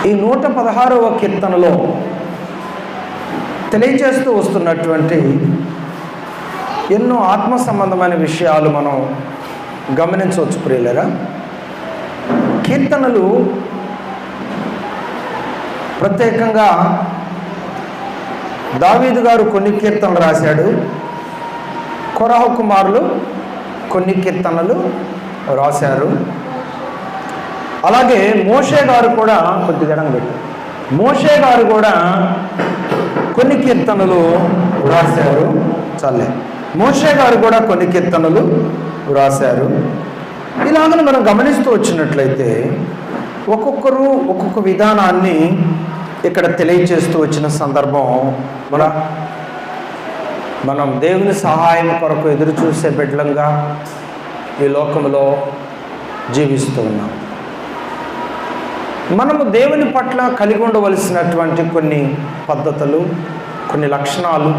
ఈ 116వ కీర్తనలో తెలియజేస్తూ వస్తున్నటువంటి ఎన్నో ఆత్మ సంబంధమైన విషయాలు మనం గమనించవచ్చు ప్రియులారా. కీర్తనలు ప్రత్యేకంగా దావీదు గారు కొన్ని కీర్తనలు రాశాడు, కొరాహు కుమారులు కొన్ని కీర్తనలు రాశారు. అలాగే మోషే గారు కూడా మోషే గారు కూడా కొన్ని కీర్తనలు రాశారు. మోషే గారు కూడా కొన్ని కీర్తనలు రాశారు. ఇలాగని మనం గమనిస్తూ వచ్చినట్లయితే ఒక్కొక్కరు ఒక్కొక్క విధానాన్ని ఇక్కడ తెలియజేస్తూ వచ్చిన సందర్భం మనం దేవుని సహాయం కొరకు ఎదురు చూసే బిడ్డలంగా ఈ లోకంలో జీవిస్తూ ఉన్నాం. మనము దేవుని పట్ల కలిగి ఉండవలసినటువంటి కొన్ని పద్ధతులు, కొన్ని లక్షణాలు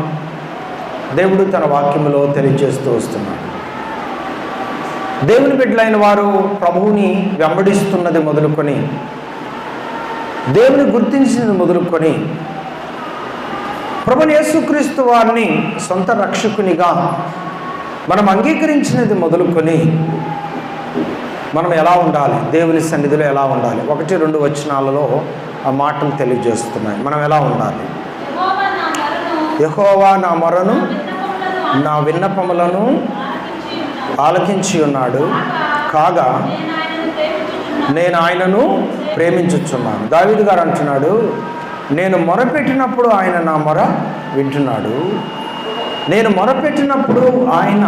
దేవుడు తన వాక్యములో తెలియజేస్తూ వస్తున్నాడు. దేవుని బిడ్డలైన వారు ప్రభువుని వెంబడిస్తున్నది మొదలుకొని, దేవుని గుర్తించినది మొదలుకొని, ప్రభువు యేసుక్రీస్తు వారిని సొంత రక్షకునిగా మనం అంగీకరించినది మొదలుకొని మనం ఎలా ఉండాలి, దేవుని సన్నిధిలో ఎలా ఉండాలి, 1-2 వచనాలలో ఆ మాటలు తెలియజేస్తున్నాయి. మనం ఎలా ఉండాలి? యెహోవా నా మొరను నా విన్నపములను ఆలకించి ఉన్నాడు, కాగా నేను ఆయనను ప్రేమించుచున్నాను. దావీదు గారు అంటున్నాడు, నేను మొరపెట్టినప్పుడు ఆయన నా మొర వింటున్నాడు, నేను మొరపెట్టినప్పుడు ఆయన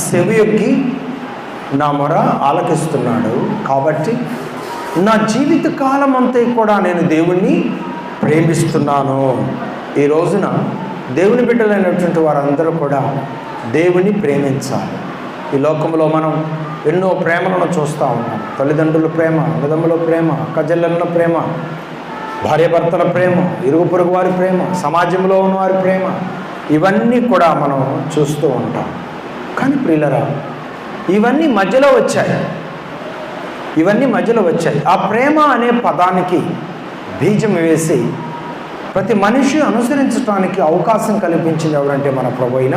చెవియొగ్గి నా మొర ఆలకిస్తున్నాడు. కాబట్టి నా జీవిత కాలం అంతా కూడా నేను దేవుణ్ణి ప్రేమిస్తున్నాను. ఈ రోజున దేవుని బిడ్డలైనటువంటి వారందరూ కూడా దేవుని ప్రేమించాలి. ఈ లోకంలో మనం ఎన్నో ప్రేమలను చూస్తూ ఉన్నాం. తల్లిదండ్రుల ప్రేమ, అన్నదమ్ముల ప్రేమ, అక్కచెల్లెళ్ళ ప్రేమ, భార్యాభర్తల ప్రేమ, ఇరుగు పొరుగు వారి ప్రేమ, సమాజంలో ఉన్న వారి ప్రేమ, ఇవన్నీ కూడా మనం చూస్తూ ఉంటాం. కానీ ప్రియులరా, ఇవన్నీ మధ్యలో వచ్చాయి. ఆ ప్రేమ అనే పదానికి బీజం వేసి ప్రతి మనిషి అనుసరించడానికి అవకాశం కల్పించింది ఎవరంటే మన ప్రభువైన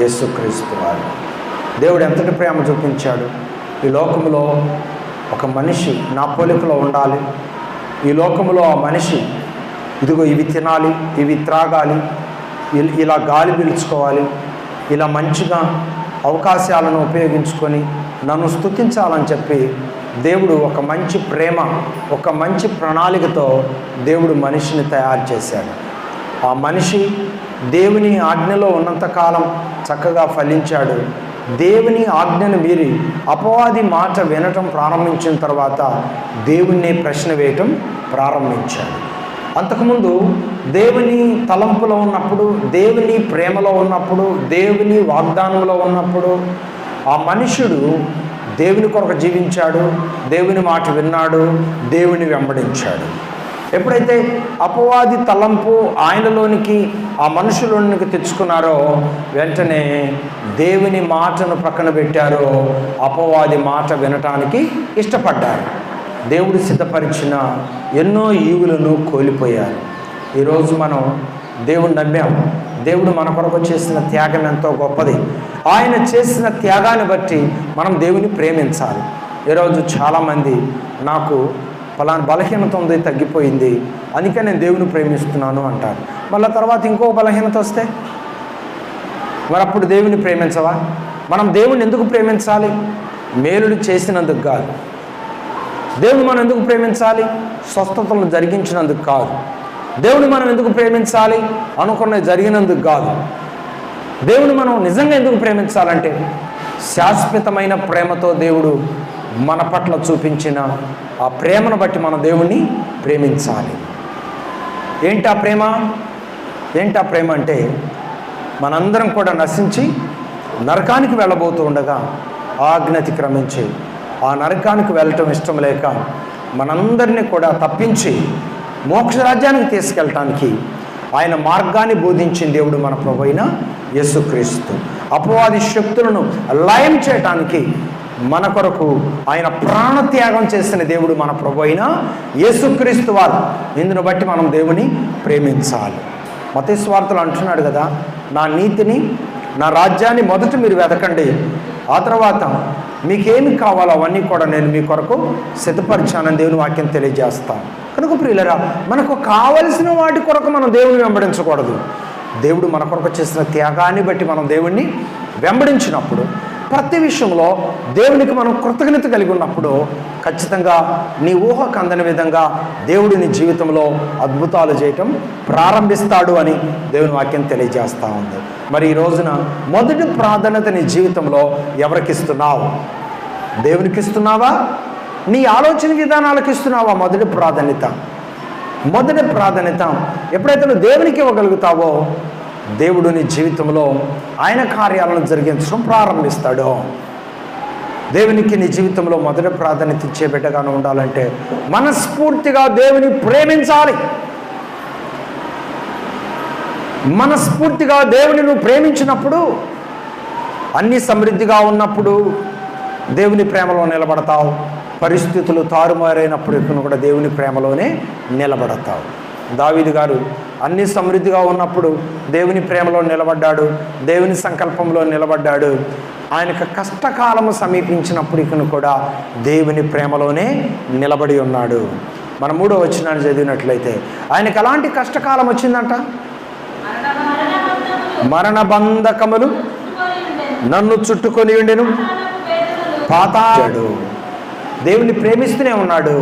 యేసుక్రీస్తు వారు. దేవుడు ఎంతటి ప్రేమ చూపించాడు. ఈ లోకంలో ఒక మనిషి నా పోలికలో ఉండాలి, ఈ లోకంలో ఆ మనిషి ఇదిగో ఇవి తినాలి, ఇవి త్రాగాలి, ఇలా గాలి పీల్చుకోవాలి, ఇలా మంచిగా అవకాశాలను ఉపయోగించుకొని నన్ను స్తుతించాలని చెప్పి దేవుడు ఒక మంచి ప్రేమ, ఒక మంచి ప్రణాళికతో దేవుడు మనిషిని తయారు చేశాడు. ఆ మనిషి దేవుని ఆజ్ఞలో ఉన్నంతకాలం చక్కగా ఫలించాడు. దేవుని ఆజ్ఞను మీరి అపవాది మాట వినటం ప్రారంభించిన తర్వాత దేవుణ్ణి ప్రశ్న వేయటం ప్రారంభించాడు. అంతకుముందు దేవుని తలంపులో ఉన్నప్పుడు, దేవుని ప్రేమలో ఉన్నప్పుడు, దేవుని వాగ్దానంలో ఉన్నప్పుడు ఆ మనుష్యుడు దేవుని కొరకు జీవించాడు, దేవుని మాట విన్నాడు, దేవుని వెంబడించాడు. ఎప్పుడైతే అపవాది తలంపు ఆయనలోనికి ఆ మనుషులోనికి తెచ్చుకున్నారో వెంటనే దేవుని మాటను పక్కన పెట్టారో అపవాది మాట వినటానికి ఇష్టపడ్డారు. దేవుడు సిద్ధపరిచిన ఎన్నో ఈవులను కోల్పోయారు. ఈరోజు మనం దేవుని నమ్మాం. దేవుడు మన కొరకు చేసిన త్యాగం ఎంతో గొప్పది. ఆయన చేసిన త్యాగాన్ని బట్టి మనం దేవుని ప్రేమించాలి. ఈరోజు చాలామంది నాకు ఫలానా బలహీనత ఉంది, తగ్గిపోయింది, అందుకే నేను దేవుని ప్రేమిస్తున్నాను అంటారు. మళ్ళీ తర్వాత ఇంకో బలహీనత వస్తే మరి అప్పుడు దేవుని ప్రేమించవా? మనం దేవుని ఎందుకు ప్రేమించాలి? మేలుడు చేసినందుకు కాదు. దేవుని మనం ఎందుకు ప్రేమించాలి? స్వస్థతలను జరిగించినందుకు కాదు. దేవుని మనం ఎందుకు ప్రేమించాలి? అనుకున్నది జరిగినందుకు కాదు. దేవుని మనం నిజంగా ఎందుకు ప్రేమించాలంటే శాశ్వతమైన ప్రేమతో దేవుడు మన పట్ల చూపించిన ఆ ప్రేమను బట్టి మనం దేవుణ్ణి ప్రేమించాలి. ఏంటి ఆ ప్రేమ అంటే మనందరం కూడా నశించి నరకానికి వెళ్ళబోతూ ఉండగా ఆజ్ఞ అతిక్రమించి ఆ నరకానికి వెళ్ళటం ఇష్టం లేక మనందరినీ కూడా తప్పించి మోక్ష రాజ్యానికి తీసుకెళ్ళటానికి ఆయన మార్గాన్ని బోధించిన దేవుడు మన ప్రభువైన యేసుక్రీస్తు. అపవాది శక్తులను లయం చేయటానికి మన కొరకు ఆయన ప్రాణత్యాగం చేసిన దేవుడు మన ప్రభు అయిన యేసుక్రీస్తు వారు. ఇందును బట్టి మనం దేవుని ప్రేమించాలి. మత్తయి సువార్తలో అంటున్నాడు కదా, నా నీతిని నా రాజ్యాన్ని మొదట మీరు వెతకండి, ఆ తర్వాత మీకేమి కావాలో అవన్నీ కూడా నేను మీ కొరకు సిద్ధపరిచానని దేవుని వాక్యం తెలియజేస్తాను. కనుక ప్రియులరా, మనకు కావలసిన వాటి కొరకు మనం దేవుని వెంబడించకూడదు. దేవుడు మన కొరకు చేసిన త్యాగాన్ని బట్టి మనం దేవుణ్ణి వెంబడించినప్పుడు, ప్రతి విషయంలో దేవునికి మనం కృతజ్ఞత కలిగి ఉన్నప్పుడు ఖచ్చితంగా నీ ఊహకు అందని విధంగా దేవుడు నీ జీవితంలో అద్భుతాలు చేయటం ప్రారంభిస్తాడు అని దేవుని వాక్యం తెలియజేస్తూ ఉంది. మరి ఈ రోజున మొదటి ప్రాధాన్యత నీ జీవితంలో ఎవరికి ఇస్తున్నావు? దేవునికి ఇస్తున్నావా? నీ ఆలోచన విధానాలకు ఇస్తున్నావా? మొదటి ప్రాధాన్యత ఎప్పుడైతే నువ్వు దేవునికి ఇవ్వగలుగుతావో దేవుడు నీ జీవితంలో ఆయన కార్యాలను జరిగించడం ప్రారంభిస్తాడు. దేవునికి నీ జీవితంలో మొదటి ప్రాధాన్యత ఇచ్చే బిడ్డగానే ఉండాలంటే మనస్ఫూర్తిగా దేవుని ప్రేమించాలి. మనస్ఫూర్తిగా దేవుని నువ్వు ప్రేమించినప్పుడు, అన్ని సమృద్ధిగా ఉన్నప్పుడు దేవుని ప్రేమలో నిలబడతావు. పరిస్థితులు తారుమారైనప్పుడు కూడా దేవుని ప్రేమలోనే నిలబడతావు. దావీదు గారు అన్ని సమృద్ధిగా ఉన్నప్పుడు దేవుని ప్రేమలో నిలబడ్డాడు, దేవుని సంకల్పంలో నిలబడ్డాడు. ఆయనకు కష్టకాలము సమీపించినప్పుడు కూడా దేవుని ప్రేమలోనే నిలబడి ఉన్నాడు. మన 3వ వచనాన్ని చదివినట్లయితే ఆయనకు ఎలాంటి కష్టకాలం వచ్చిందంట? మరణ బంధకములు నన్ను చుట్టుకొని ఉండెను, పాతాళము. దేవుని ప్రేమిస్తూనే ఉన్నాడు.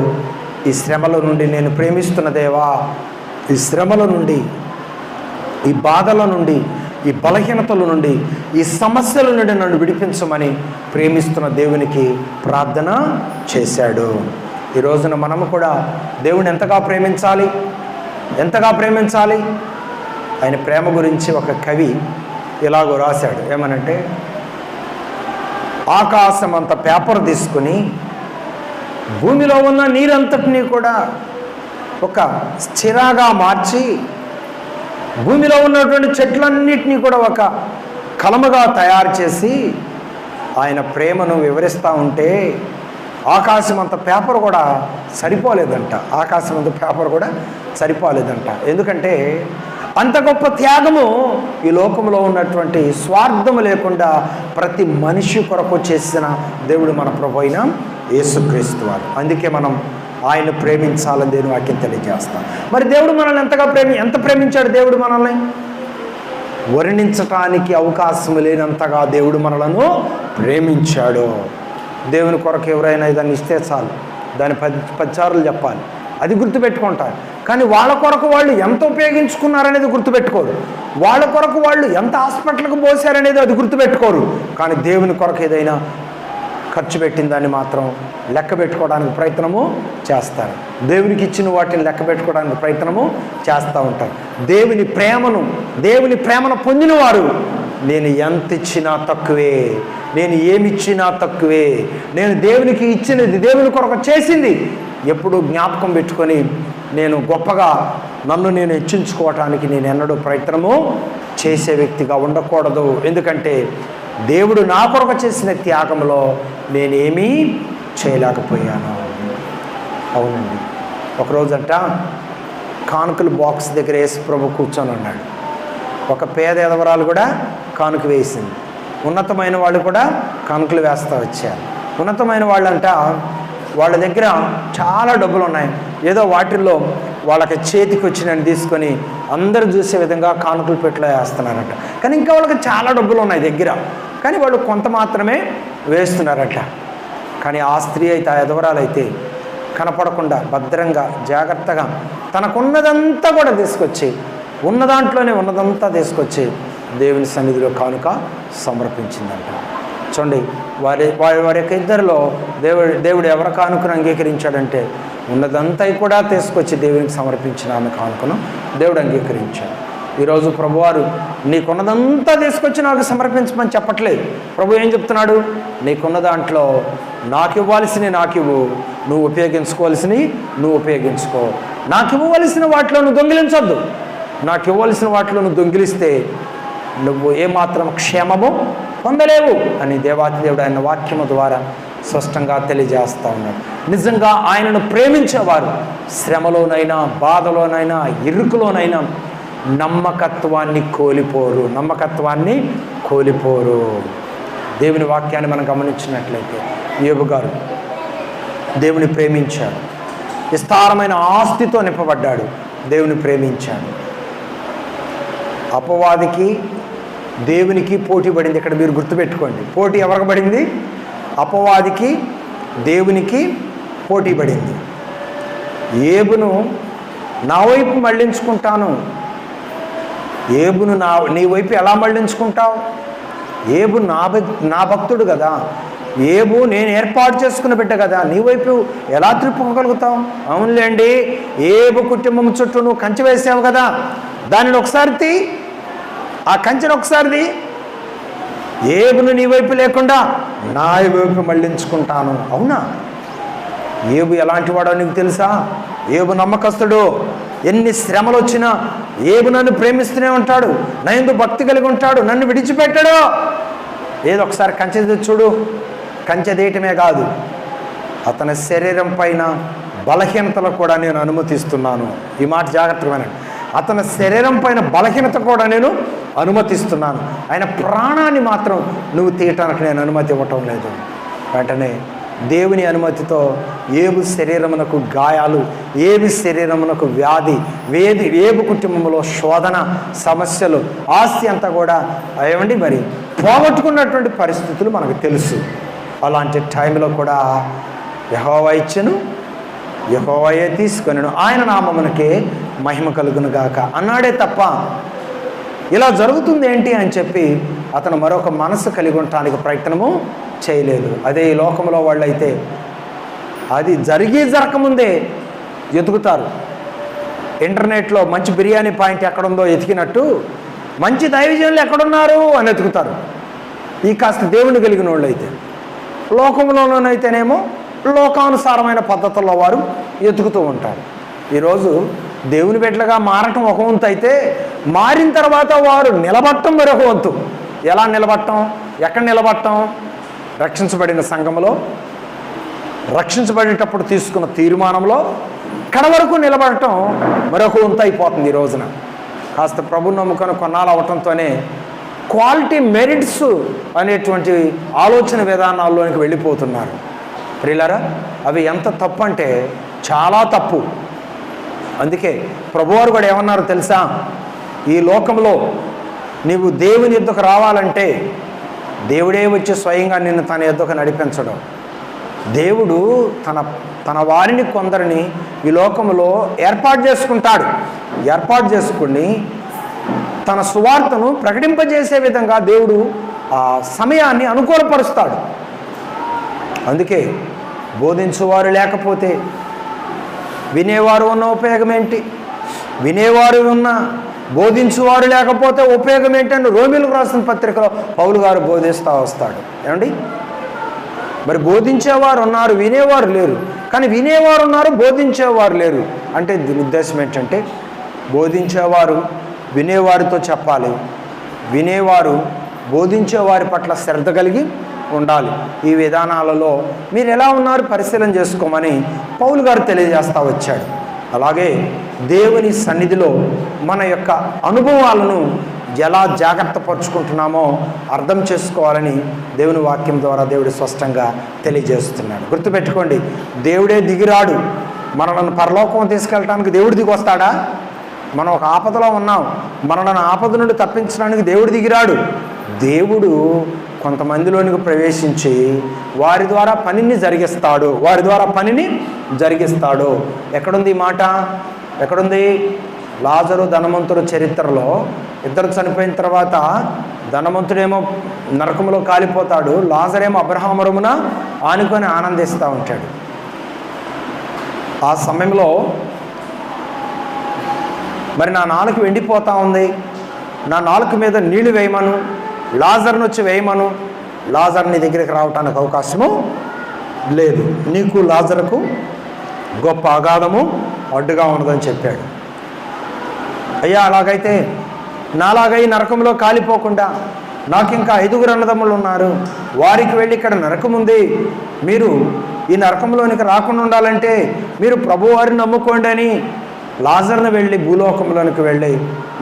ఈ శ్రమల నుండి నేను ప్రేమిస్తున్న దేవా, ఈ శ్రమల నుండి, ఈ బాధల నుండి, ఈ బలహీనతల నుండి, ఈ సమస్యల నుండి నన్ను విడిపించమని ప్రేమిస్తున్న దేవునికి ప్రార్థన చేశాడు. ఈ రోజున మనము కూడా దేవుని ఎంతగా ప్రేమించాలి? ఆయన ప్రేమ గురించి ఒక కవి ఇలాగో రాశాడు. ఏమనంటే, ఆకాశం అంత పేపర్ తీసుకుని భూమిలో ఉన్న నీరంతటినీ కూడా ఒక స్థిరగా మార్చి, భూమిలో ఉన్నటువంటి చెట్లన్నిటినీ కూడా ఒక కలముగా తయారు చేసి ఆయన ప్రేమను వివరిస్తూ ఉంటే ఆకాశం అంత పేపర్ కూడా సరిపోలేదంట. ఎందుకంటే అంత గొప్ప త్యాగము ఈ లోకంలో ఉన్నటువంటి స్వార్థము లేకుండా ప్రతి మనిషి కొరకు చేసిన దేవుడు మన ప్రభు అయిన యేసుక్రీస్తు వారు. అందుకే మనం ఆయన ప్రేమించాలని దేవుని వాక్యం తెలియజేస్తాం. మరి దేవుడు మనల్ని ఎంత ప్రేమించాడు? దేవుడు మనల్ని వర్ణించటానికి అవకాశం లేనంతగా దేవుడు మనలను ప్రేమించాడు. దేవుని కొరకు ఎవరైనా దాన్ని ఇస్తే చాలు, దాన్ని 10 సార్లు చెప్పాలి, అది గుర్తుపెట్టుకుంటారు. కానీ వాళ్ళ కొరకు వాళ్ళు ఎంత ఉపయోగించుకున్నారనేది గుర్తుపెట్టుకోరు. వాళ్ళ కొరకు వాళ్ళు ఎంత హాస్పిటల్కి పోసారనేది అది గుర్తుపెట్టుకోరు. కానీ దేవుని కొరకు ఏదైనా ఖర్చు పెట్టిన దాన్ని మాత్రం లెక్క పెట్టుకోవడానికి ప్రయత్నము చేస్తారు. దేవునికి ఇచ్చిన వాటిని లెక్క పెట్టుకోవడానికి ప్రయత్నము చేస్తూ ఉంటారు. దేవుని ప్రేమను పొందిన వారు, నేను ఎంత ఇచ్చినా తక్కువే, నేను ఏమిచ్చినా తక్కువే, నేను దేవునికి ఇచ్చినది, దేవుని కొరకు చేసింది ఎప్పుడు జ్ఞాపకం పెట్టుకొని నేను గొప్పగా నన్ను నేను హెచ్చించుకోవటానికి నేను ఎన్నడూ ప్రయత్నము చేసే వ్యక్తిగా ఉండకూడదు. ఎందుకంటే దేవుడు నా కొరకు చేసిన త్యాగంలో నేనేమీ చేయలేకపోయాను. అవునండి, ఒకరోజంట కానుకల బాక్స్ దగ్గర యేసు ప్రభు కూర్చొని ఉన్నాడు. ఒక పేద ఎదవరాలు కూడా కానుక వేసింది. ఉన్నతమైన వాళ్ళు కూడా కానుకలు వేస్తూ వచ్చారు. ఉన్నతమైన వాళ్ళంట వాళ్ళ దగ్గర చాలా డబ్బులు ఉన్నాయి, ఏదో వాటిల్లో వాళ్ళకి చేతికి వచ్చినని తీసుకొని అందరూ చూసే విధంగా కానుకలు పెట్టులో వేస్తున్నారట. కానీ ఇంకా వాళ్ళకి చాలా డబ్బులు ఉన్నాయి దగ్గర, కానీ వాళ్ళు కొంత మాత్రమే వేస్తున్నారట. కానీ ఆ స్త్రీ అయితే, ఆ ఎదవరాలైతే కనపడకుండా భద్రంగా జాగ్రత్తగా తనకున్నదంతా కూడా తీసుకొచ్చి, ఉన్నదంతా తీసుకొచ్చి దేవుని సన్నిధిలో కానుక సమర్పించిందంట. చూడండి, వారి యొక్క ఇద్దరిలో దేవుడు ఎవరి కానుకను అంగీకరించాడంటే ఉన్నదంతా కూడా తీసుకొచ్చి దేవునికి సమర్పించిన ఆమె కానుకను దేవుడు అంగీకరించాడు. ఈరోజు ప్రభువారు నీకున్నదంతా తీసుకొచ్చి నాకు సమర్పించమని చెప్పట్లేదు. ప్రభు ఏం చెప్తున్నాడు? నీకున్న దాంట్లో నాకు ఇవ్వాల్సినవి నాకు ఇవ్వు, నువ్వు ఉపయోగించుకోవాల్సినవి నువ్వు ఉపయోగించుకో. నాకు ఇవ్వవలసిన వాటిలో నువ్వు దొంగిలించొద్దు. నాకు ఇవ్వవలసిన వాటిలో నువ్వు దొంగిలిస్తే నువ్వు ఏమాత్రం క్షేమము పొందలేవు అని దేవాతి దేవుడు ఆయన వాక్యము ద్వారా స్పష్టంగా తెలియజేస్తూ ఉన్నాడు. నిజంగా ఆయనను ప్రేమించేవారు శ్రమలోనైనా, బాధలోనైనా, ఇరుకులోనైనా నమ్మకత్వాన్ని కోల్పోరు. దేవుని వాక్యాన్ని మనం గమనించినట్లయితే యోబు గారు దేవుని ప్రేమించాడు. విస్తారమైన ఆస్తితో నింపబడ్డాడు, దేవుని ప్రేమించాడు. అపవాదికి దేవునికి పోటీ పడింది. ఇక్కడ మీరు గుర్తుపెట్టుకోండి, పోటీ ఎవరికి పడింది? అపవాదికి దేవునికి పోటీ పడింది. ఏబును నా వైపు మళ్ళించుకుంటాను. ఏబును నీ వైపు ఎలా మళ్ళించుకుంటావు? ఏబు నా భక్తుడు కదా, ఏబు నేను ఏర్పాటు చేసుకున్న బిడ్డ కదా, నీ వైపు ఎలా త్రిప్పుకోగలుగుతావు? అవునులేండి, ఏబు కుటుంబం చుట్టూ నువ్వు కంచె వేసావు కదా, దానిని ఒకసారి ఆ కంచెను ఒకసారిది. ఏబును నీ వైపు లేకుండా నా వైపు మళ్ళించుకుంటాను. అవునా? ఏబు ఎలాంటి వాడో నీకు తెలుసా? ఏబు నమ్మకస్తుడు. ఎన్ని శ్రమలు వచ్చినా ఏబు నన్ను ప్రేమిస్తూనే ఉంటాడు, నా యందు భక్తి కలిగి ఉంటాడు, నన్ను విడిచిపెట్టాడు. ఏదో ఒకసారి కంచె చూడు. కంచె తీయటమే కాదు, అతని శరీరం పైన బలహీనతలు కూడా నేను అనుమతిస్తున్నాను. ఈ మాట జాగ్రత్తగా వినండి. అతని శరీరం పైన బలహీనత కూడా నేను అనుమతిస్తున్నాను. ఆయన ప్రాణాన్ని మాత్రం నువ్వు తీయటానికి నేను అనుమతి ఇవ్వటం లేదు. వెంటనే దేవుని అనుమతితో ఏబు శరీరమునకు గాయాలు, ఏబు శరీరమునకు వ్యాధి, ఏబు కుటుంబంలో శోధన, సమస్యలు, ఆస్తి అంతా కూడా ఏమండి మరి పోగొట్టుకున్నటువంటి పరిస్థితులు మనకు తెలుసు. అలాంటి టైంలో కూడా యెహోవా ఇచ్చెను, యెహోవాయే తీసుకొనెను, ఆయన నామమునకే మహిమ కలుగును గాక అన్నాడే తప్ప ఇలా జరుగుతుంది ఏంటి అని చెప్పి అతను మరొక మనసు కలిగి ఉండటానికి ప్రయత్నము చేయలేదు. అదే ఈ లోకంలో వాళ్ళైతే అది జరగకముందే ఎతుకుతారు. ఇంటర్నెట్లో మంచి బిర్యానీ పాయింట్ ఎక్కడుందో ఎతికినట్టు మంచి దైవజనులు ఎక్కడున్నారు అని ఎతుకుతారు. ఈ కాస్త దేవుని కలిగిన వాళ్ళు అయితే, లోకంలోనైతేనేమో లోకానుసారమైన పద్ధతుల్లో వారు ఎతుకుతూ ఉంటారు. ఈరోజు దేవుని బిడ్డలుగా మారటం ఒక వంతు అయితే, మారిన తర్వాత వారు నిలబడటం మరొక వంతు. ఎలా నిలబడటం? ఎక్కడ నిలబడటం? రక్షించబడిన సంఘంలో, రక్షించబడేటప్పుడు తీసుకున్న తీర్మానంలో కడ వరకు నిలబడటం మరొక వంతు అయిపోతుంది. ఈ రోజున కాస్త ప్రభు నమ్ముకొని కొన్నాళ్ళు అవటంతోనే క్వాలిటీ మెరిట్స్ అనేటువంటి ఆలోచన విధానాల్లోనికి వెళ్ళిపోతున్నారు. ప్రియులారా, అవి ఎంత తప్పు అంటే చాలా తప్పు. అందుకే ప్రభువారు కూడా ఏమన్నారు తెలుసా? ఈ లోకంలో నీవు దేవుని యొద్దకు రావాలంటే దేవుడే వచ్చి స్వయంగా నిన్ను తన యొద్దకు నడిపించడం. దేవుడు తన వారిని కొందరిని ఈ లోకంలో ఏర్పాటు చేసుకుంటాడు. ఏర్పాటు చేసుకుని తన సువార్తను ప్రకటింపజేసే విధంగా దేవుడు ఆ సమయాన్ని అనుకూలపరుస్తాడు. అందుకే బోధించువారు లేకపోతే వినేవారు ఉన్న ఉపయోగం ఏంటి? వినేవారు ఉన్న బోధించువారు లేకపోతే ఉపయోగం ఏంటని రోమీలకు రాసిన పత్రికలో పౌలు గారు బోధిస్తూ వస్తాడు. ఏమండి, మరి బోధించేవారు ఉన్నారు, వినేవారు లేరు. కానీ వినేవారు ఉన్నారు, బోధించేవారు లేరు. అంటే దీని ఉద్దేశం ఏంటంటే, బోధించేవారు వినేవారితో చెప్పాలి, వినేవారు బోధించేవారి పట్ల శ్రద్ధ కలిగి ఉండాలి. ఈ విధానాలలో మీరు ఎలా ఉన్నారు పరిశీలన చేసుకోమని పౌలు గారు తెలియజేస్తూ వచ్చాడు. అలాగే దేవుని సన్నిధిలో మన యొక్క అనుభవాలను ఎలా జాగ్రత్త పరుచుకుంటున్నామో అర్థం చేసుకోవాలని దేవుని వాక్యం ద్వారా దేవుడు స్పష్టంగా తెలియజేస్తున్నాడు. గుర్తుపెట్టుకోండి, దేవుడే దిగిరాడు. మనల్ని పరలోకం తీసుకెళ్ళటానికి దేవుడు దిగి వస్తాడా? మనం ఒక ఆపదలో ఉన్నాం, మనల్ని ఆపద నుండి తప్పించడానికి దేవుడు దిగిరాడు. దేవుడు కొంతమందిలోనికి ప్రవేశించి వారి ద్వారా పనిని జరిగిస్తాడు. ఎక్కడుంది ఈ మాట? ఎక్కడుంది? లాజరు ధనవంతుడు చరిత్రలో ఇద్దరు చనిపోయిన తర్వాత ధనవంతుడేమో నరకములో కాలిపోతాడు, లాజరేమో అబ్రహామురమున ఆనుకొని ఆనందిస్తూ ఉంటాడు. ఆ సమయంలో మరి నా నాలుక ఎండిపోతూ ఉంది, నా నాలుక మీద నీళ్లు వేయమను, లాజర్ను వచ్చి వేయమను, లాజర్ నీ దగ్గరికి రావటానికి అవకాశము లేదు, నీకు లాజరుకు గొప్ప అగాధము అడ్డుగా ఉన్నదని చెప్పాడు. అయ్యా, అలాగైతే నాలాగై నరకంలో కాలిపోకుండా నాకు ఇంకా 5 అన్నదమ్ములు ఉన్నారు, వారికి వెళ్ళి ఇక్కడ నరకం ఉంది, మీరు ఈ నరకంలోనికి రాకుండా ఉండాలంటే మీరు ప్రభువారిని నమ్ముకోండి అని లాజర్ను వెళ్ళి భూలోకంలోనికి వెళ్ళి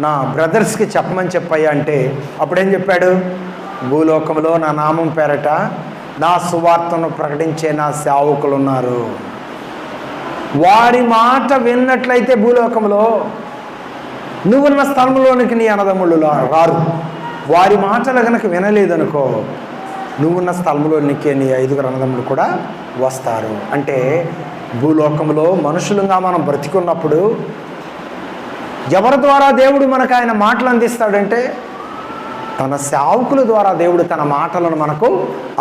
నా బ్రదర్స్కి చెప్పమని చెప్పయ్యా అంటే అప్పుడేం చెప్పాడు? భూలోకంలో నా నామం పేరట నా సువార్తను ప్రకటించే నా సేవకులు ఉన్నారు, వారి మాట విన్నట్లయితే భూలోకంలో నువ్వున్న స్థలంలోనికి నీ అన్నదమ్ముళ్ళు రారు. వారి మాటలు కనుక వినలేదనుకో నువ్వున్న స్థలంలోనికి నీ 5 అన్నదమ్ములు కూడా వస్తారు. అంటే భూలోకంలో మనుషులుగా మనం బ్రతికున్నప్పుడు ఎవరి ద్వారా దేవుడు మనకు ఆయన మాటలు అందిస్తాడంటే తన సేవకుల ద్వారా దేవుడు తన మాటలను మనకు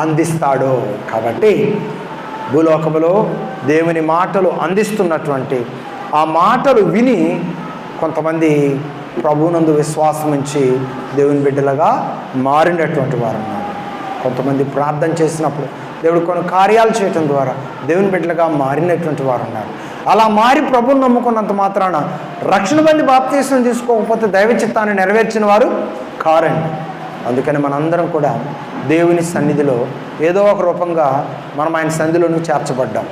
అందిస్తాడు. కాబట్టి భూలోకంలో దేవుని మాటలు అందిస్తున్నటువంటి ఆ మాటలు విని కొంతమంది ప్రభువునందు విశ్వాసం ఉంచి దేవుని బిడ్డలుగా మారినటువంటి వారు ఉన్నారు. కొంతమంది ప్రార్థన చేసినప్పుడు దేవుడు కొన్ని కార్యాలు చేయటం ద్వారా దేవుని బిడ్డలుగా మారినటువంటి వారు ఉన్నారు. అలా మారి ప్రభువుని నమ్ముకున్నంత మాత్రాన రక్షణ బండి బాప్తీసం తీసుకోకపోతే దైవ చిత్తాన్ని నెరవేర్చిన వారు కారండి. అందుకని మనందరం కూడా దేవుని సన్నిధిలో ఏదో ఒక రూపంగా మనం ఆయన సన్నిధిలోకి చేర్చబడ్డాం.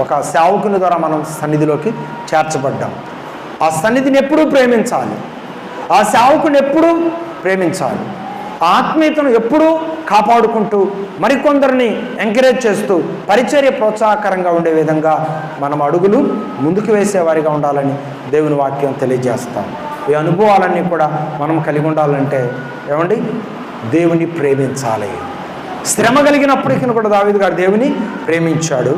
ఒక సేవకుని ద్వారా మనం సన్నిధిలోకి చేర్చబడ్డాం. ఆ సన్నిధిని ఎప్పుడూ ప్రేమించాలి, ఆ సేవకుని ఎప్పుడూ ప్రేమించాలి, ఆత్మీయతను ఎప్పుడూ కాపాడుకుంటూ మరికొందరిని ఎంకరేజ్ చేస్తూ పరిచర్య ప్రోత్సాహకరంగా ఉండే విధంగా మనం అడుగులు ముందుకు వేసేవారిగా ఉండాలని దేవుని వాక్యం తెలియజేస్తాం. ఈ అనుభవాలన్నీ కూడా మనం కలిగి ఉండాలంటే ఏమండి దేవుని ప్రేమించాలి. శ్రమ కలిగినప్పటికీ కూడా దావీదు గారు దేవుని ప్రేమించాడు.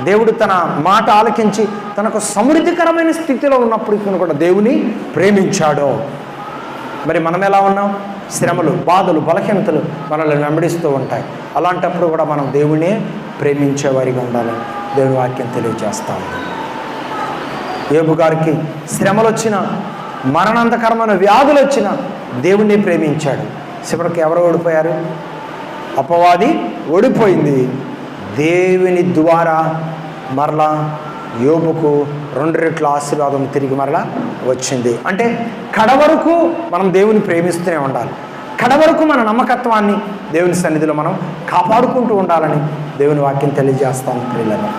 దేవుడు తన మాట ఆలకించి తనకు సమృద్ధికరమైన స్థితిలో ఉన్నప్పటికీ కూడా దేవుని ప్రేమించాడు. మరి మనం ఎలా ఉన్నాం? శ్రమలు, బాధలు, బలహీనతలు మనల్ని వెంబడిస్తూ ఉంటాయి. అలాంటప్పుడు కూడా మనం దేవునే ప్రేమించేవారిగా ఉండాలని దేవుని వాక్యం తెలియజేస్తాం. యోబు గారికి శ్రమలు వచ్చిన, మరణాంతకరమైన వ్యాధులు వచ్చిన దేవుణ్ణి ప్రేమించాడు. చివరికి ఎవరు ఓడిపోయారు? అపవాది ఓడిపోయింది. దేవుని ద్వారా మరలా యోబుకు 2 రెట్ల ఆశీర్వాదం తిరిగి మరలా వచ్చింది. అంటే కడవరకు మనం దేవుని ప్రేమిస్తూనే ఉండాలి. కడవరకు మన నమ్మకత్వాన్ని దేవుని సన్నిధిలో మనం కాపాడుకుంటూ ఉండాలని దేవుని వాక్యం తెలియజేస్తాం. ప్రియులను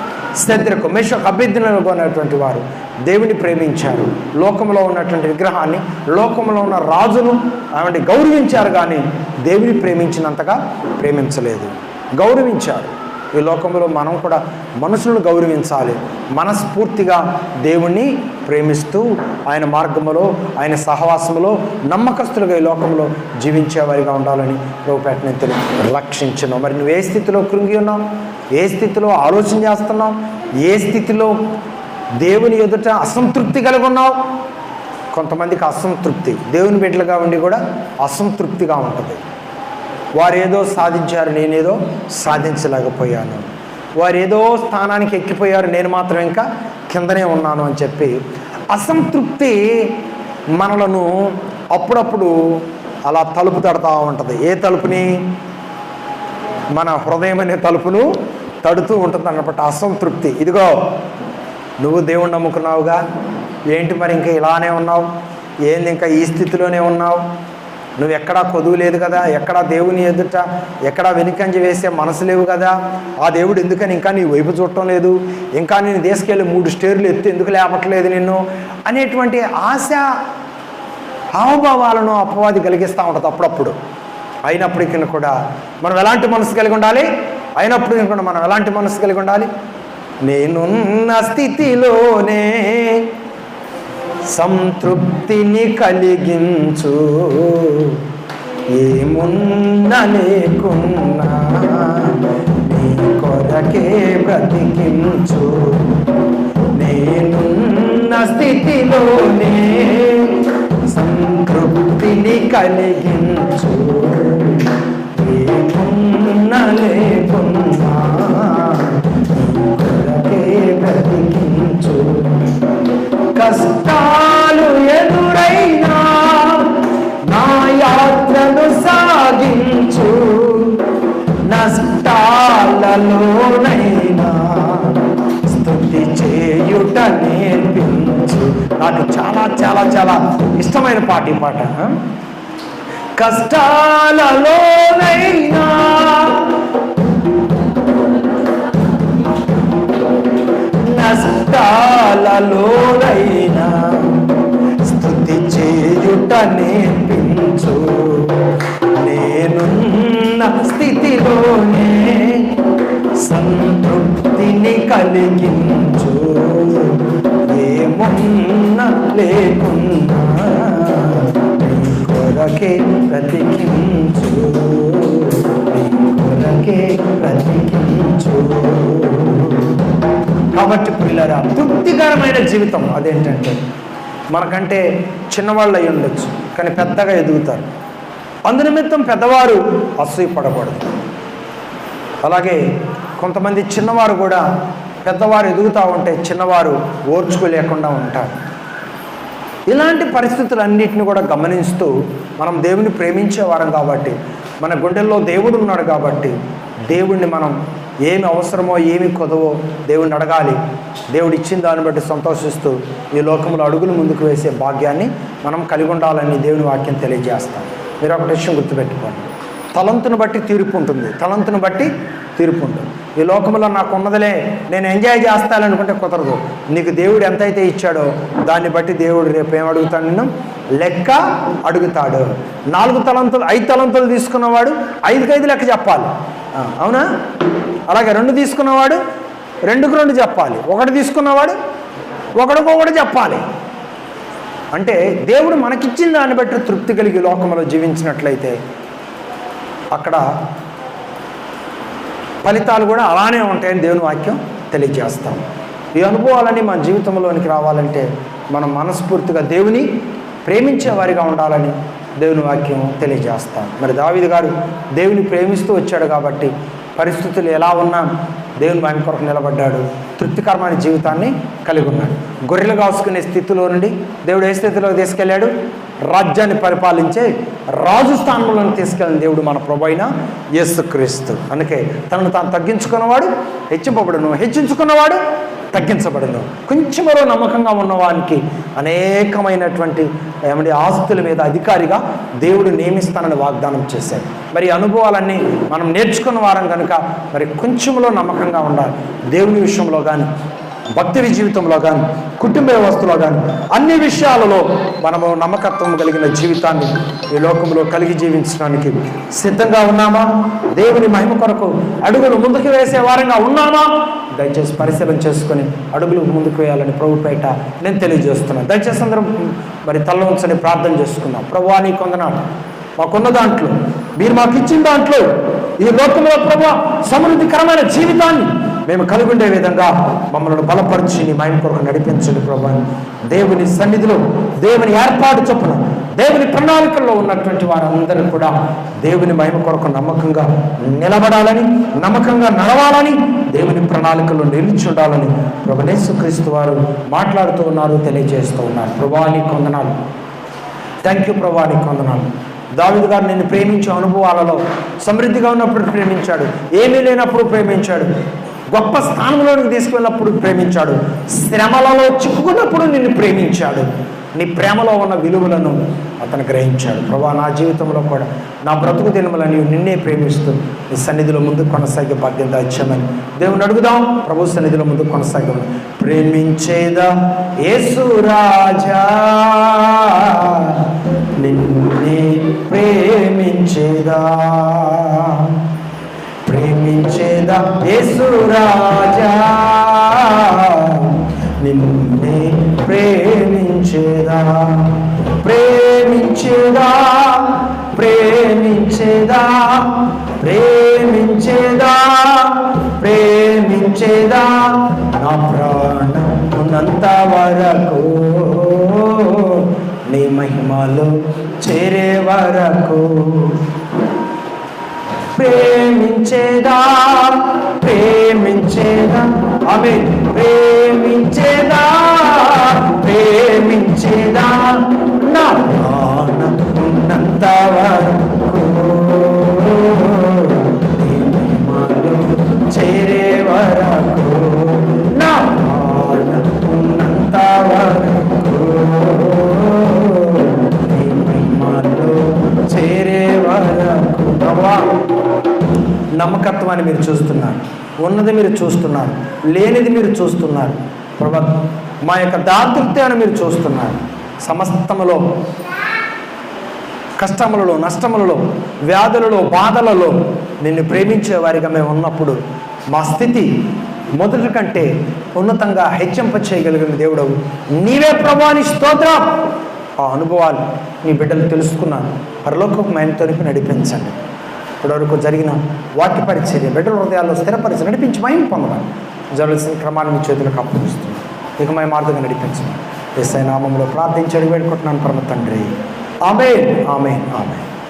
శద్రకు, మేషకు, అబేద్నెగో అనేటువంటి వారు దేవుని ప్రేమించారు. లోకంలో ఉన్నటువంటి విగ్రహాన్ని, లోకంలో ఉన్న రాజును ఆమె గౌరవించారు, కానీ దేవుని ప్రేమించినంతగా ప్రేమించలేదు. గౌరవించారు. ఈ లోకంలో మనం కూడా మనుషులను గౌరవించాలి. మనస్ఫూర్తిగా దేవుణ్ణి ప్రేమిస్తూ ఆయన మార్గంలో, ఆయన సహవాసంలో నమ్మకస్తులుగా ఈ లోకంలో జీవించేవారిగా ఉండాలని ప్రభుపేటని రక్షించున్నాం. మరి నువ్వు ఏ స్థితిలో కృంగి ఉన్నావు? ఏ స్థితిలో ఆలోచన చేస్తున్నావు? ఏ స్థితిలో దేవుని ఎదుట అసంతృప్తి కలిగి ఉన్నావు? కొంతమందికి అసంతృప్తి, దేవుని బిడ్డలుగా ఉండి కూడా అసంతృప్తిగా ఉంటుంది. వారు ఏదో సాధించారు, నేనేదో సాధించలేకపోయాను. వారు ఏదో స్థానానికి ఎక్కిపోయారు, నేను మాత్రం ఇంకా కిందనే ఉన్నాను అని చెప్పి అసంతృప్తి మనలను అప్పుడప్పుడు అలా తలుపు తడుతూ ఉంటుంది. ఏ తలుపుని? మన హృదయం అనే తలుపును తడుతూ ఉంటుంది అన్నమాట అసంతృప్తి. ఇదిగో నువ్వు దేవుణ్ణి నమ్ముకున్నావుగా, ఏంటి మరి ఇంకా ఇలానే ఉన్నావు? ఏంది ఇంకా ఈ స్థితిలోనే ఉన్నావు? నువ్వు ఎక్కడా కొదువు లేదు కదా, ఎక్కడా దేవుని ఎదుట ఎక్కడా వెనుకంజ వేసే మనసు లేవు కదా, ఆ దేవుడు ఎందుకని ఇంకా నీ వైపు చూడటం లేదు, ఇంకా నేను తీసుకెళ్ళి 3 స్టేర్లు ఎత్తి ఎందుకు లేపట్లేదు నిన్ను అనేటువంటి ఆశ హావభావాలను అపవాది కలిగిస్తూ ఉంటుంది అప్పుడప్పుడు. అయినప్పటికీ కూడా మనం ఎలాంటి మనసు కలిగి ఉండాలి? అయినప్పటికీ కూడా మనం ఎలాంటి మనసు కలిగి ఉండాలి? నేనున్న స్థితిలోనే సంతృప్తిని కలిగించు, ఏమున్నా లేకున్నా నీ కొరకే బ్రతికించు. నేనున్న స్థితిలోనే సంతృప్తిని కలిగించు, ఏమున్నా లేకున్నా నీ కొరకే బ్రతికించు. కష్టాలు ఎదురైనా నా యాత్రను సాగించు, నష్టాలలోనైనా స్తుతి చేయుట నేర్పించు. నాకు చాలా చాలా చాలా ఇష్టమైన పాట ఈ పాట. కష్టాలలోనైనా నష్టాలలోనైనా స్తుతి చేయుట నేర్పించు. నేనున్న స్థితిలోనే సంతృప్తిని కలిగించు. ఏమున్నా లేకున్నా నీ కొరకే బ్రతికించు. నీ కొరకే బ్రతికించు. కాబట్టి పిల్లరా, తృప్తికరమైన జీవితం అదేంటంటే మనకంటే చిన్నవాళ్ళు అయి ఉండొచ్చు, కానీ పెద్దగా ఎదుగుతారు. అందునిమిత్తం పెద్దవారు అసూయపడకూడదు. అలాగే కొంతమంది చిన్నవారు కూడా పెద్దవారు ఎదుగుతూ ఉంటే చిన్నవారు ఓర్చుకోలేకుండా ఉంటారు. ఇలాంటి పరిస్థితులన్నింటినీ కూడా గమనిస్తూ మనం దేవుని ప్రేమించేవారం కాబట్టి, మన గుండెల్లో దేవుడు ఉన్నాడు కాబట్టి దేవుణ్ణి మనం ఏమి అవసరమో ఏమి కొదవో దేవుణ్ణి అడగాలి. దేవుడు ఇచ్చిన దాన్ని బట్టి సంతోషిస్తూ ఈ లోకంలో అడుగులు ముందుకు వేసే భాగ్యాన్ని మనం కలిగి ఉండాలని దేవుని వాక్యం తెలియజేస్తాం. మీరు ఒక విషయం గుర్తుపెట్టుకోండి, తలంతును బట్టి తీర్పు ఉంటుంది. తలంతును బట్టి తీర్పు ఉంటుంది. ఈ లోకంలో నాకు ఉన్నదిలే, నేను ఎంజాయ్ చేస్తాననుకుంటే కుదరదు. నీకు దేవుడు ఎంతైతే ఇచ్చాడో దాన్ని బట్టి దేవుడు రేపు ఏం అడుగుతాడు? నిన్ను లెక్క అడుగుతాడు. 4 తలంతులు 5 తలంతులు తీసుకున్నవాడు 5కి 5 లెక్క చెప్పాలి, అవునా? అలాగే 2 తీసుకున్నవాడు 2కి 2 చెప్పాలి. 1 తీసుకున్నవాడు 1కి 1 చెప్పాలి. అంటే దేవుడు మనకిచ్చిన దాన్ని బట్టి తృప్తి కలిగి లోకంలో జీవించినట్లయితే అక్కడ ఫలితాలు కూడా అలానే ఉంటాయని దేవుని వాక్యం తెలియజేస్తాం. ఈ అనుభవాలని మన జీవితంలోనికి రావాలంటే మనం మనస్ఫూర్తిగా దేవుని ప్రేమించే వారిగా ఉండాలని దేవుని వాక్యం తెలియజేస్తాం. మరి దావీదు గారు దేవుని ప్రేమిస్తూ వచ్చాడు కాబట్టి పరిస్థితులు ఎలా ఉన్నా దేవుని ఆయన కొరకు నిలబడ్డాడు. తృప్తికరమైన జీవితాన్ని కలిగి ఉన్నాడు. గొర్రెలు కాసుకునే స్థితిలో నుండి దేవుడు ఏ స్థితిలోకి తీసుకెళ్ళాడు? రాజ్యాన్ని పరిపాలించే రాజు స్థానంలో తీసుకెళ్ళిన దేవుడు మన ప్రభు అయిన యేసుక్రీస్తు. అందుకే తనను తాను తగ్గించుకున్నవాడు హెచ్చింపబడును, హెచ్చించుకున్నవాడు తగ్గించబడును. కొంచెం మరో నమ్మకంగా ఉన్నవానికి అనేకమైనటువంటి ఆస్తుల మీద అధికారిగా దేవుడు నియమిస్తానని వాగ్దానం చేశాడు. మరి అనుభవాలన్నీ మనం నేర్చుకున్న వారం కనుక మరి కొంచెంలో నమ్మకంగా ఉండాలి. దేవుని విషయంలో కానీ, భక్తి జీవితంలో కానీ, కుటుంబ వ్యవస్థలో కానీ అన్ని విషయాలలో మనము నమ్మకత్వం కలిగిన జీవితాన్ని ఈ లోకంలో కలిగి జీవించడానికి సిద్ధంగా ఉన్నామా? దేవుని మహిమ కొరకు అడుగులు ముందుకు వేసే వారంగా ఉన్నామా? దయచేసి పరిశీలన చేసుకొని అడుగులు ముందుకు వేయాలని ప్రభు పేట నేను తెలియజేస్తున్నాను. దయచేసి అందరం మరి తల ఉంచని ప్రార్థన చేసుకున్నాం. ప్రభువా నీకు వందనాలు, మాకున్న దాంట్లో మీరు మాకు ఇచ్చిన దాంట్లో ఈ లోకంలో ప్రభు సమృద్ధికరమైన జీవితాన్ని మేము కలిగి ఉండే విధంగా మమ్మల్ని బలపరిచి నీ మహిమ కొరకు నడిపించండి ప్రభు. దేవుని సన్నిధిలో దేవుని ఏర్పాటు చొప్పున దేవుని ప్రణాళికల్లో ఉన్నటువంటి వారందరూ కూడా దేవుని మహిమ కొరకు నమ్మకంగా నిలబడాలని, నమ్మకంగా నడవాలని, దేవుని ప్రణాళికల్లో నిలిచి ఉండాలని ప్రభు యేసుక్రీస్తు వారు మాట్లాడుతూ ఉన్నారు, తెలియజేస్తూ ఉన్నారు. ప్రభువా నీకు వందనాలు. థ్యాంక్ యూ ప్రభువా నీకు వందనాలు. దావీదు గారు నిన్ను ప్రేమించే అనుభవాలలో సమృద్ధిగా ఉన్నప్పుడు ప్రేమించాడు, ఏమీ లేనప్పుడు ప్రేమించాడు, గొప్ప స్థానంలోనికి తీసుకువెళ్ళినప్పుడు ప్రేమించాడు, శ్రమలలో చిక్కుకున్నప్పుడు నిన్ను ప్రేమించాడు. నీ ప్రేమలో ఉన్న విలువలను అతను గ్రహించాడు. ప్రభువా నా జీవితంలో కూడా నా బ్రతుకు దినములని నిన్నే ప్రేమిస్తూ నీ సన్నిధిలో ముందుకు కొనసాగే భాగ్యం దాచ్చామని దేవుని అడుగుదాం. ప్రభు సన్నిధిలో ముందుకు కొనసాగమని. ప్రేమించేదా యేసు రాజా, నిన్నే ప్రేమించేదా, ప్రేమించేదా యేసు రాజా, నిన్నే ప్రేమించేదా, ప్రేమించేదా, ప్రేమించేదా, ప్రేమించేదా, ప్రేమించేదా, నా ప్రాణం ఉన్నంత వరకు, నీ మహిమలో చేరే వరకు, ప్రేమించేదా, ప్రేమించేదా, ఆమేన్, ప్రేమించేదా, ప్రేమించేదా, నా ప్రాణం ఉన్నంత వరకు, నీ మహిమలో చేరే వరకు, నా ప్రాణం ఉన్నంత వరకు, నీ మహిమలో చేరే నమ్మకత్వాన్ని మీరు చూస్తున్నారు, ఉన్నది మీరు చూస్తున్నారు, లేనిది మీరు చూస్తున్నారు ప్రభా. మా యొక్క దాతృత్వాన్ని మీరు చూస్తున్నారు. సమస్తములో, కష్టములలో, నష్టములలో, వ్యాధులలో, బాధలలో నిన్ను ప్రేమించే వారిగా మేము ఉన్నప్పుడు మా స్థితి మొదటి కంటే ఉన్నతంగా హెచ్చింప చేయగలిగిన దేవుడవు నీవే ప్రభా. నీ స్తోత్రం. ఆ అనుభవాలు నీ బిడ్డలు తెలుసుకున్నాను. పరలోకమైన తొలిపి నడిపించండి. ఇప్పటివరకు జరిగిన వాక్య పరిచర్య బిడ్డల హృదయాల్లో స్థిరపరిచి నడిపించి మయం పొందమని జరగాల్సిన క్రమాన్ని మీ చేతులకు అప్పగిస్తున్నాను. ఇక మేము మార్గంగా నడిపించమని యేసయ్య నామములో ప్రార్థించి అడిగి వేడుకుంటున్నాను పరమ తండ్రి. ఆమేన్, ఆమేన్, ఆమేన్.